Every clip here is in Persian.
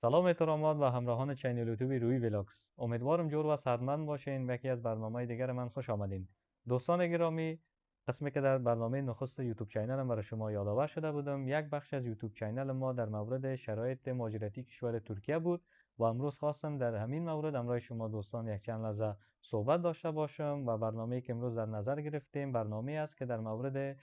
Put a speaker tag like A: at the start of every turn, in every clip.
A: سلام احترامات و همراهان چینل یوتیوب روی ویلاکس. امیدوارم جور و صحتمند باشین. به یکی از برنامه دیگر من خوش آمدین. دوستان گرامی، قسمی که در برنامه نخست یوتیوب چینل برای شما یادآور شده بودم، یک بخش از یوتیوب چینل ما در مورد شرایط مهاجرتی کشور ترکیه بود و امروز خواستم در همین مورد امروز شما دوستان یک چند لحظه صحبت داشته باشم و برنامه‌ای که امروز در نظر گرفتیم برنامه‌ای است که در مورد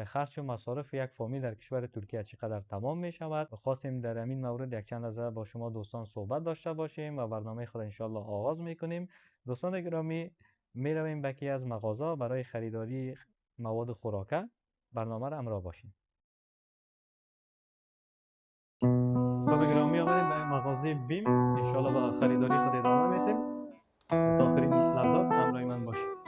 A: خرج و مصارف یک فامیل در کشور ترکیه چقدر تمام می شود. خواستیم در همین مورد یک چند لحظه با شما دوستان صحبت داشته باشیم و برنامه خود انشالله آغاز میکنیم. دوستان گرامی، می رویم به یکی از مغازه برای خریداری مواد خوراکه. برنامه را همراه باشیم. دوستان گرامی، آمدیم به مغازه بیم. انشالله با خریداری خود ادامه میتیم. تا آخرین لحظات همراه من باشید.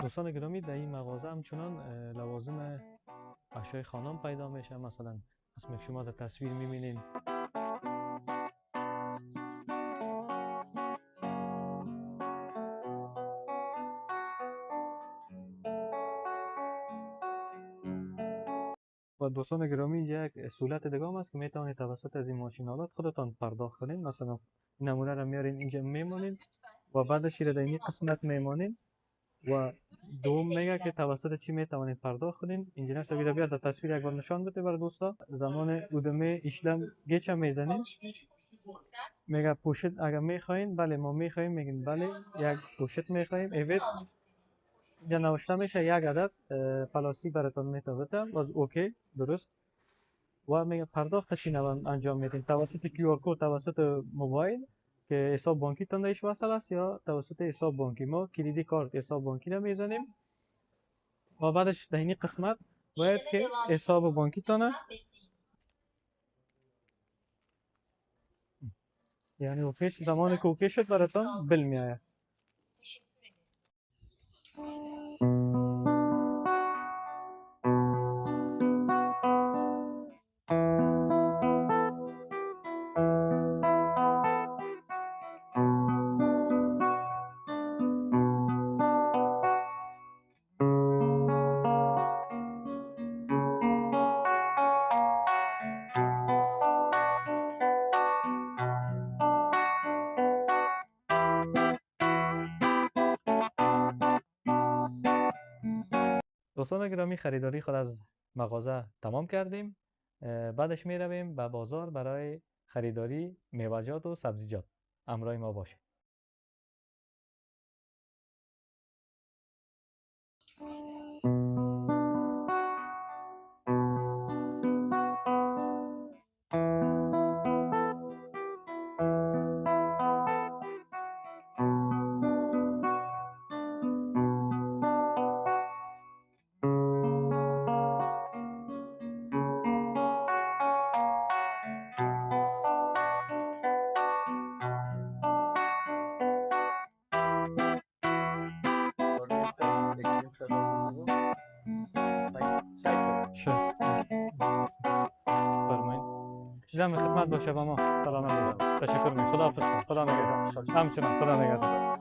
A: دوستان گرامی، در این مغازه همچنان لوازم اشیاء خانم پیدا میشه. مثلا قسمی که شما در تصویر میبینین و دوستان گرامی، اینجا یک سهولت دیگه هم است که میتونید توسط از این ماشینالات خودتان پرداخت کنین. مثلا نمونه رو میارین اینجا میمونین و بعدش در این قسمت میمونین و دوم میگه که توسط چی میتوانید پرداخت کنین. انجینر سویدا بیاد در تصویر یک بار نشان بده برای دوستا. زمان ادامه ایشلم گچم میزنین، میگه پوشت اگر میخواین، بله ما میخوایم، میگین بله یک پوشت میخوایم اوید یا نوشته میشه یک عدد پلاستیک براتون میتابه باز اوکی درست و میگه پرداخت شنوان انجام میدین توسط QR کد توسط موبایل که حساب بانکی تان دایش وصل است یا توسط حساب بانکی. ما کلیدی کارت حساب بانکی رو میزنیم و بعدش در این قسمت باید که حساب بانکی تانه یعنی اوکیش زمان که اوکی شد براتون بل میآید. دوستان گرامی، خریداری خود از مغازه تمام کردیم. بعدش می رویم به بازار برای خریداری میوه‌جات و سبزیجات. همراه ما باشید. عزیزم خدمت باشه با ما. سلامت باشید. تشکر می‌کنم. خداحافظ. خدا نگهدار. همچنین خدا نگهدار.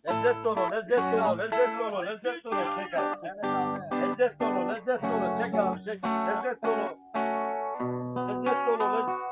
B: Lezzet dolu, lezzet dolu, lezzet dolu, lezzet dolu. Çek abi, çek. Lezzet dolu, lezzet dolu. Çek abi, çek. Lezzet dolu. Lezzet dolu, lezzet.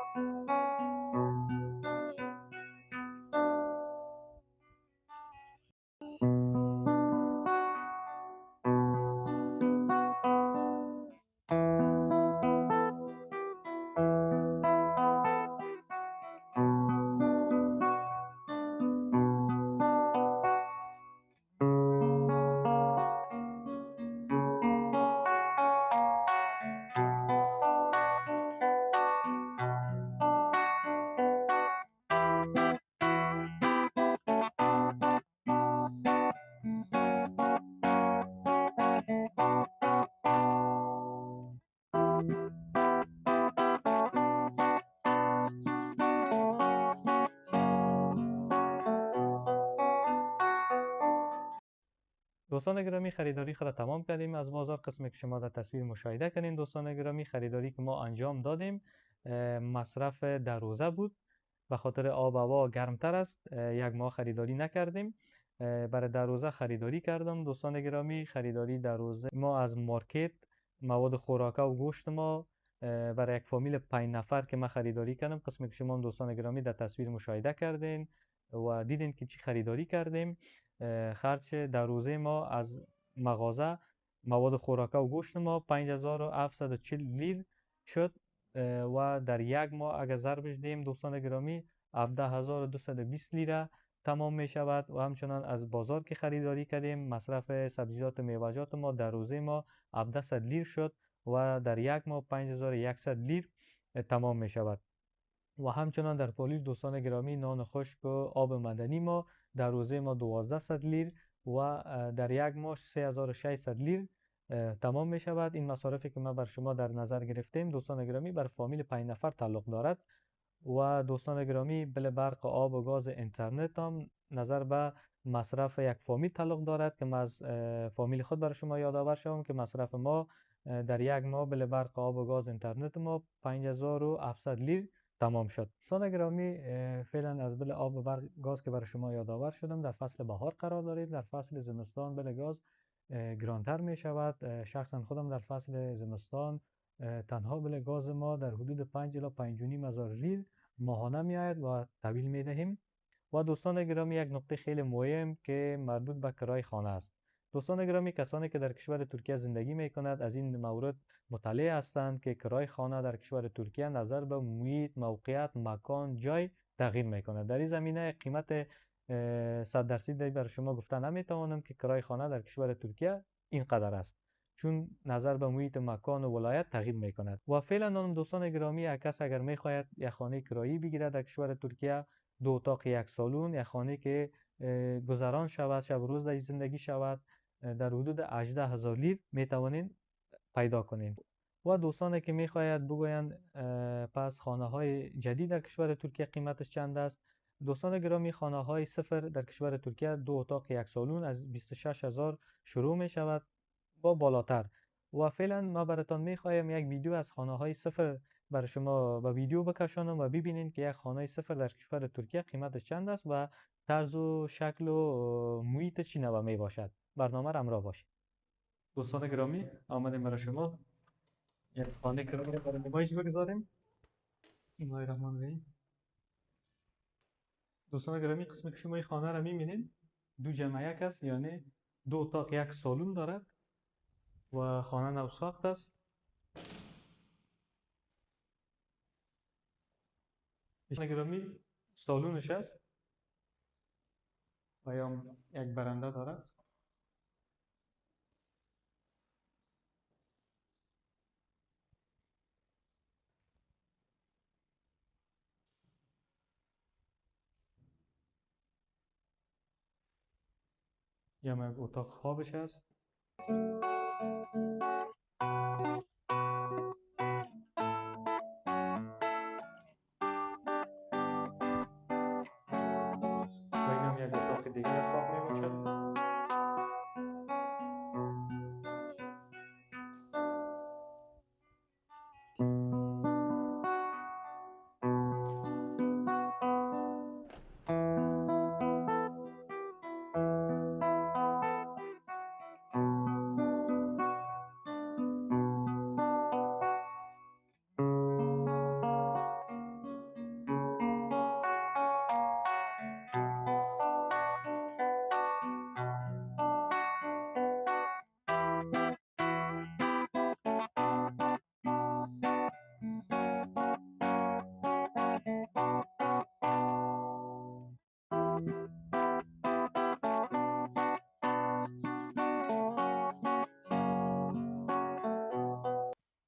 A: دوستان گرامی خریداری خود را تمام کردیم از بازار. قسمی که شما در تصویر مشاهده کردین دوستان گرامی، خریداری که ما انجام دادیم مصرف در روزه بود. به خاطر آب و هوا گرمتر است یک ماه خریداری نکردیم. برای در روزه خریداری کردم دوستان گرامی. خریداری در روزه ما از مارکت مواد خوراکه و گوشت ما برای یک فامیل 5 نفر که ما خریداری کردم. قسمی که شما دوستان گرامی در تصویر مشاهده کردین و دیدین که چی خریداری کردیم. خرج در روزه ما از مغازه مواد خوراکه و گوشت ما 5740 لیر شد و در یک ماه اگر ضربش دیم دوستان گرامی 17220 لیره تمام می شود. و همچنان از بازار که خریداری کردیم مصرف سبزیجات و میوه‌جات ما در روزه ما 1700 لیر شد و در یک ماه 5100 لیر تمام می شود. و همچنان در پولیس دوستان گرامی نان خشک و آب معدنی ما در روزه ما 1200 لیر و در یک ماه 3600 لیر تمام می شود. این مصارفی که ما بر شما در نظر گرفتیم دوستان گرامی بر فامیل 5 نفر تعلق دارد. و دوستان گرامی بل برق آب و گاز اینترنت هم نظر به مصرف یک فامیل تعلق دارد که من از فامیل خود بر شما یادآور شوم که مصرف ما در یک ماه بل برق آب و گاز اینترنت ما 5700 لیر تمام شد. دوستان گرامی فعلا از بل آب و برق گاز که بر شما یادآور شدم در فصل بهار قرار داریم. در فصل زمستان بل گاز گرانتر می شود. شخصا خودم در فصل زمستان تنها بل گاز ما در حدود 5 الی 5.5 هزار لیر ماهانه می آید و تحویل می دهیم. و دوستان گرامی یک نکته خیلی مهم که مربوط به کرای خانه است. دوستان گرامی کسانی که در کشور ترکیه زندگی می کند از این مورد مطلع هستند که کرای خانه در کشور ترکیه نظر به محیط، موقعیت، مکان، جای تغییر می کند. در این زمینه قیمت 100% بر شما گفته نمی توانم که کرای خانه در کشور ترکیه اینقدر است، چون نظر به محیط مکان و ولایت تغییر می کند. و فعلا دوستان گرامی یک کس اگر می خواهد یک خانه کرایی بگیرد در کشور ترکیه 2 اتاق 1 سالن، یک خانه که گذران شود شب روز در زندگی شود در حدود 18000 لیر می توانید پیدا کنید. و دوستانی که می خواهد بگویند پس خانه های جدید در کشور ترکیه قیمتش چند است، دوستان گرامی خانه های صفر در کشور ترکیه 2 اتاق 1 سالن از 26000 شروع می شود با بالاتر. و فعلا ما براتون میخوایم یک ویدیو از خانه های صفر برای شما با ویدیو بکشانم و ببینید که یک خانه صفر در کشور ترکیه قیمتش چند است و طرز و شکل و محیط چی نوع می باشد. برنامه را همراه باشید. دوستان گرامی آمدیم برای شما یک خانه کرایی برای نمایش بگذاریم. بسم الله الرحمن الرحیم. دوستان گرامی قسمی که شما این خانه را میبینید 2 جمع 1 است، یعنی 2 اتاق 1 سالن دارد و خانه نو ساخت است. دوستان گرامی سالونش است و یا یک برنده دارد. یا یک اتاق خوابش است. و این هم یک اتاق دیگر خواب می باشد.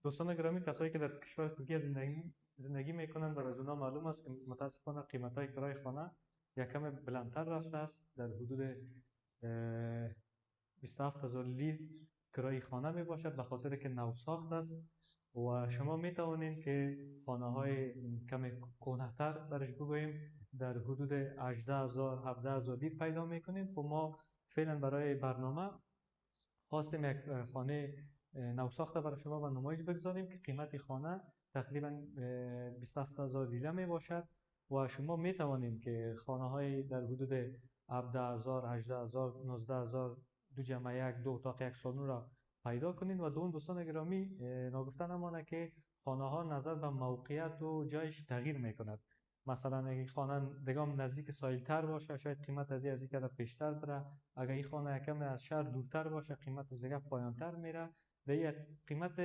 A: دوستان گرامی، کسایی که در کشور ترکیه زندگی میکنند و از اونا معلوم است که متاسفانه قیمت های کرای خانه یک کم بلندتر رفته است. در حدود 27,000 لیر کرای خانه می باشد، به خاطر که نو ساخت است و شما می توانید که خانه های کم کهنه‌تر برش بگوییم در حدود 18,000 17,000 لیر پیدا میکنید. خب ما فعلا برای برنامه خواستیم یک خانه نوساخته برای شما به نمایش بگذاریم که قیمت خانه تقریبا 27,000 لیره می باشد و شما می توانید که خانه های در حدود 17,000 18,000 19,000 دو جمع یک، دو اتاق یک سالن را پیدا کنید. و دوستان گرامی، ناگفته نمانه که خانه ها نظر به موقعیت و جایش تغییر می کند. مثلا اگه خانه دگام نزدیک ساحل تر باشه، شاید قیمت از این پیشتر بره. اگر این خانه یکم از شهر دورتر باشه، قیمت از دیگه پایانتر میره. و یک قیمت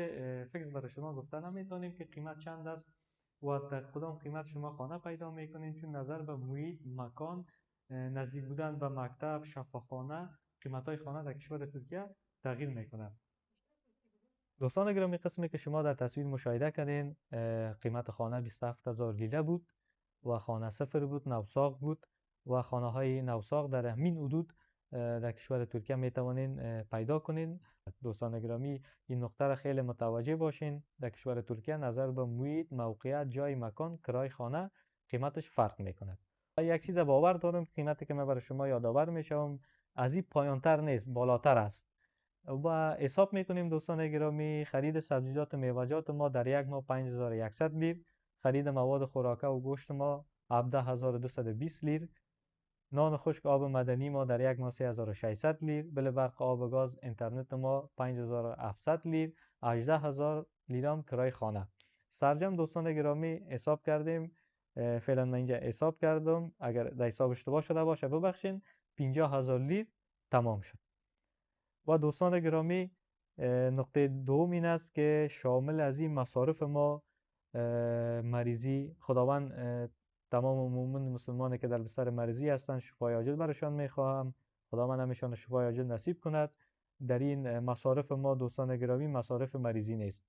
A: فیکس برای شما گفته نمیتونیم که قیمت چند است و در کدام قیمت شما خانه پیدا میکنین، چون نظر به محیط، مکان، نزدیک بودن به مکتب، شفاخانه، قیمت های خانه در کشور ترکیه تغییر میکنه. دوستان گرامی، قسمی که شما در تصویر مشاهده کردین قیمت خانه 27,000 لیره بود و خانه صفر بود، نوساق بود و خانه های نوساق در همین حدود در کشور ترکیه می توانین پیدا کنین. دوستان گرامی، این نقطه را خیلی متوجه باشین. در کشور ترکیه نظر به محیط، موقعیت، جای، مکان، کرای خانه قیمتش فرق میکنه. یک چیز باور دارم، قیمتی که من برای شما یادآور میشم از این پایانتر نیست، بالاتر است. و حساب میکنیم دوستان گرامی، خرید سبزیجات و میوه‌جات ما در یک ماه 5100 لیر، خرید مواد خوراکه و گوشت ما 17220 لیر، نان خشک آب مدنی ما در یک ماه 3600 لیر، بل برق آب گاز اینترنت ما 5700 لیر، 18000 لیرام کرای خانه. سرجم دوستان گرامی حساب کردیم، فعلا من اینجا حساب کردم، اگر در حساب اشتباه شده باشه ببخشین، 50000 لیر تمام شد. و دوستان گرامی، نقطه دوم این است که شامل از این مصارف ما مریضی، خداوند تمام مومن مسلمانی که در بستر مریضی هستند شفای عاجل برشان میخواهم، خداوند همیشان شفای عاجل نصیب کند. در این مصارف ما دوستان گرامی مصارف مریضی نیست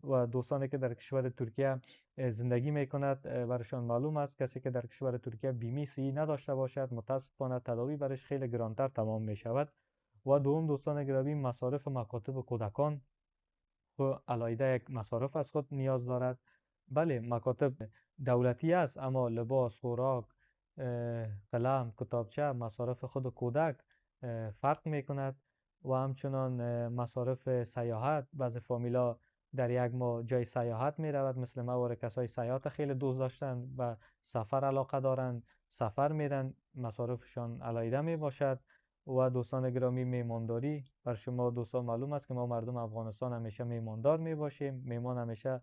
A: و دوستانی که در کشور ترکیه زندگی میکند برشان معلوم است کسی که در کشور ترکیه بیمه صحی نداشته باشد متاسفانه تداوی برش خیلی گرانتر تمام میشود. و دوم دوستان گرامی، مصارف مکاتب کودکان و علاوه یک مصارف از خود نیاز دارد. بله، مکاتب دولتی است، اما لباس، خوراک، قلم، کتابچه، مصارف خود کودک فرق می کند. و همچنان مصارف سیاحت، بعض فامیلا در یک ماه جای سیاحت می رود، مثل ما کسای سیاحت خیلی دوست داشتند و سفر علاقه دارند، سفر میرن، مصارفشان علاوه می باشد. و دوستان گرامی، میمانداری، بر شما دوستان معلوم است که ما مردم افغانستان همیشه میماندار می باشیم. میمان همیشه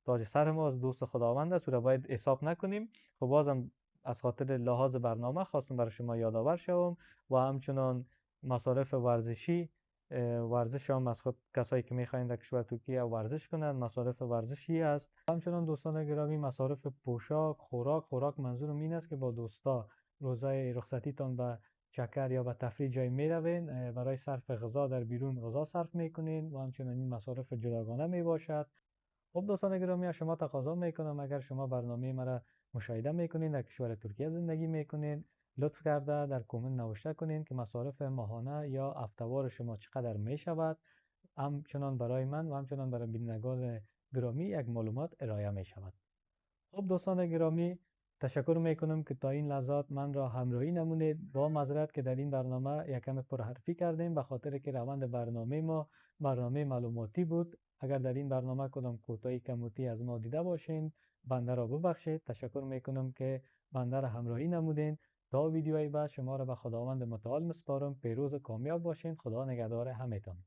A: تاج سر ما از دوست خداوند است و را باید حساب نکنیم. خب بازم از خاطر لحاظ برنامه خواستم برای شما یادآور شوم. و همچنان مصارف ورزشی، ورزش هم از خود کسایی که میخواین در کشور ترکیه ورزش کنند مصارف ورزشی است. همچنان دوستان گرامی مصارف پوشاک، خوراک منظورم این است که با دوستا روزای رخصتیتان به چکر یا به تفریح جای می روین، برای صرف غذا در بیرون غذا صرف میکنین و همچنین این مصارف جداگانه می باشد. خب دوستان گرامی، از شما تقاضا میکنم اگر شما برنامه مرا مشاهده میکنین در کشور ترکیه زندگی میکنین، لطف کرده در کامنت نوشته کنین که مصارف ماهانه یا هفته‌وار شما چقدر می شود. همچنان برای من و همچنان برای بینندگان گرامی یک معلومات ارائه می شود. خب دوستان گرامی، تشکر میکنم که تا این لحظات من را همراهی نمونید. با معذرت که در این برنامه یکم پرحرفی کردیم به خاطر که روند برنامه ما برنامه معلوماتی بود. اگر در این برنامه کدام کوتاهی کموتی از ما دیده باشین بنده را ببخشید. تشکر میکنم که بنده را همراهی نمودین. تا ویدیوهای بعد شما را به خداوند متعال میسپارم. پیروز و کامیاب باشین. خدا نگهدار همتان.